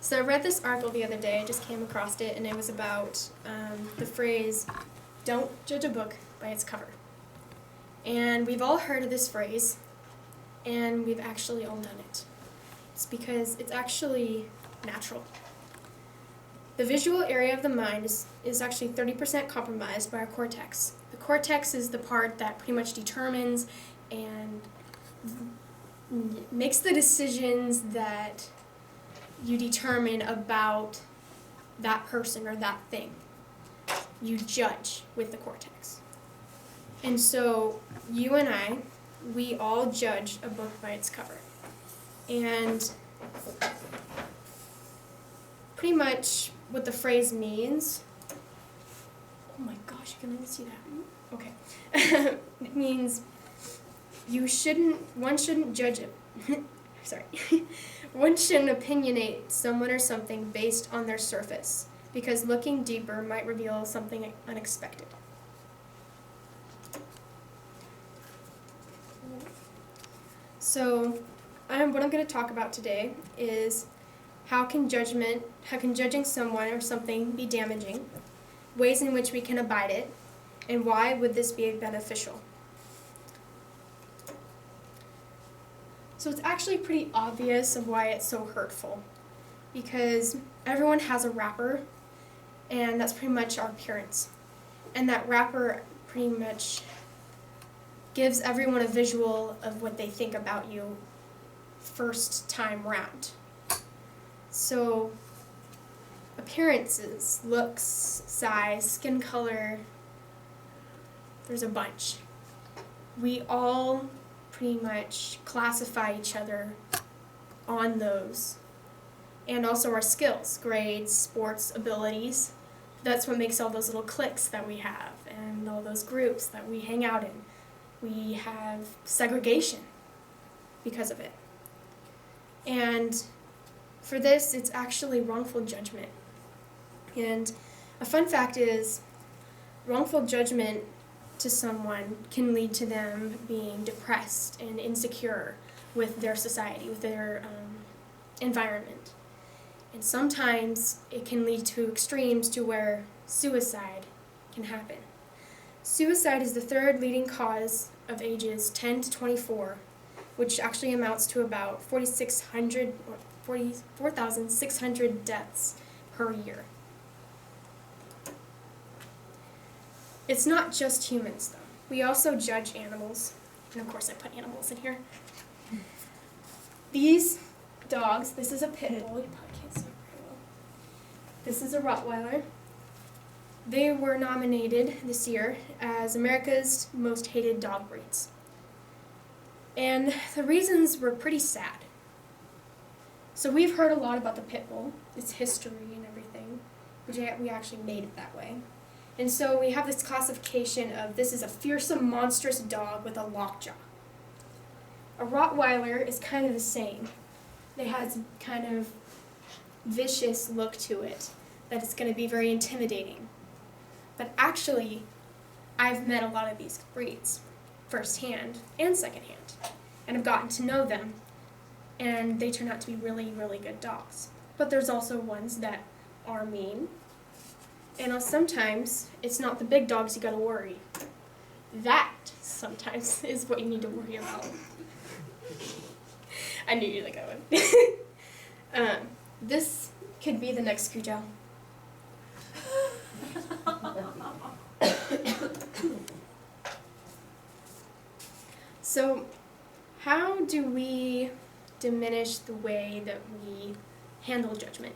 So I read this article the other day, I just came across it, and it was about the phrase, "Don't judge a book by its cover." And we've all heard of this phrase, and we've actually all done it. It's because it's actually natural. The visual area of the mind is actually 30% compromised by our cortex. The cortex is the part that pretty much determines and makes the decisions that you determine about that person or that thing. You judge with the cortex. And so you and I, we all judge a book by its cover. And pretty much what the phrase means, oh my gosh, you can only see that. Okay. It means one shouldn't judge it. Sorry. One shouldn't opinionate someone or something based on their surface, because looking deeper might reveal something unexpected. So, what I'm going to talk about today is how can judging someone or something be damaging, ways in which we can abide it, and why would this be beneficial. So it's actually pretty obvious of why it's so hurtful, because everyone has a wrapper, and that's pretty much our appearance. And that wrapper pretty much gives everyone a visual of what they think about you first time round. So appearances, looks, size, skin color, there's a bunch. We all pretty much classify each other on those. And also our skills, grades, sports, abilities. That's what makes all those little cliques that we have and all those groups that we hang out in. We have segregation because of it. And for this, it's actually wrongful judgment. And a fun fact is, wrongful judgment to someone can lead to them being depressed and insecure with their society, with their environment. And sometimes it can lead to extremes to where suicide can happen. Suicide is the third leading cause of ages 10 to 24, which actually amounts to about 4,600 deaths per year. It's not just humans, though. We also judge animals. And of course I put animals in here. These dogs, this is a pit bull. You probably can't see it very well. This is a Rottweiler. They were nominated this year as America's most hated dog breeds. And the reasons were pretty sad. So we've heard a lot about the pit bull, its history and everything, which we actually made it that way. And so we have this classification of this is a fearsome, monstrous dog with a lockjaw. A Rottweiler is kind of the same. It has kind of vicious look to it, that it's going to be very intimidating. But actually, I've met a lot of these breeds, firsthand and secondhand, and I've gotten to know them, and they turn out to be really, really good dogs. But there's also ones that are mean, and sometimes it's not the big dogs you gotta worry. That sometimes is what you need to worry about. I knew you'd like that one. This could be the next Cujo. So, how do we diminish the way that we handle judgment?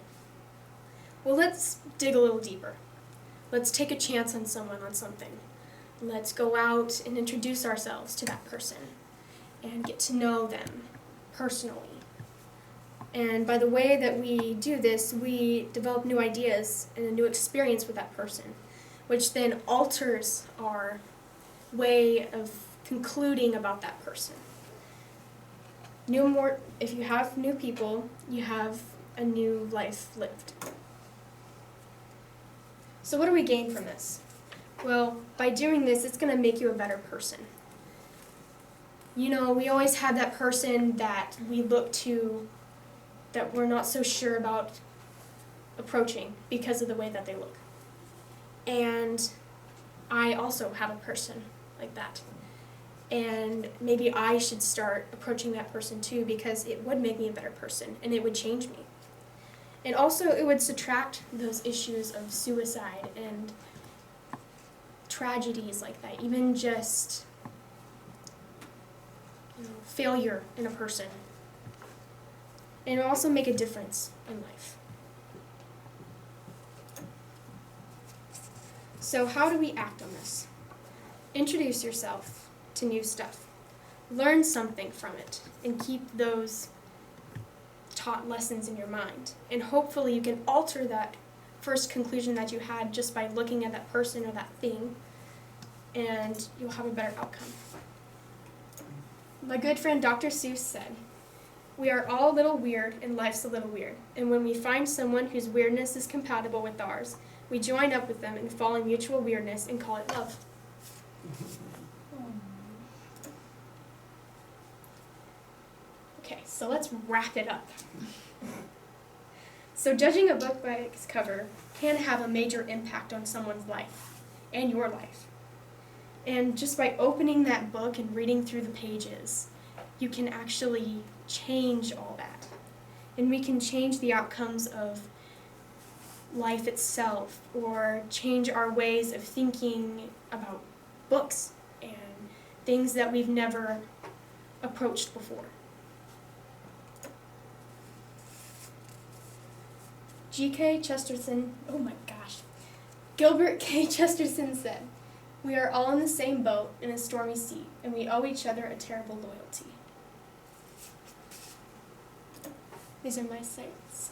Well, let's dig a little deeper. Let's take a chance on someone on something. Let's go out and introduce ourselves to that person and get to know them personally. And by the way that we do this, we develop new ideas and a new experience with that person, which then alters our way of concluding about that person. If you have new people, you have a new life lived. So what do we gain from this? Well, by doing this, it's going to make you a better person. You know, we always have that person that we look to that we're not so sure about approaching because of the way that they look. And I also have a person like that. And maybe I should start approaching that person too, because it would make me a better person and it would change me. And also it would subtract those issues of suicide and tragedies like that, even just failure in a person. And it would also make a difference in life. So how do we act on this? Introduce yourself to new stuff. Learn something from it and keep those taught lessons in your mind. And hopefully you can alter that first conclusion that you had just by looking at that person or that thing, and you'll have a better outcome. My good friend Dr. Seuss said, "We are all a little weird and life's a little weird. And when we find someone whose weirdness is compatible with ours, we join up with them and fall in mutual weirdness and call it love." Okay, so let's wrap it up. So judging a book by its cover can have a major impact on someone's life and your life. And just by opening that book and reading through the pages, you can actually change all that. And we can change the outcomes of life itself, or change our ways of thinking about books and things that we've never approached before. Gilbert K. Chesterton said, "We are all in the same boat in a stormy sea, and we owe each other a terrible loyalty." These are my sites.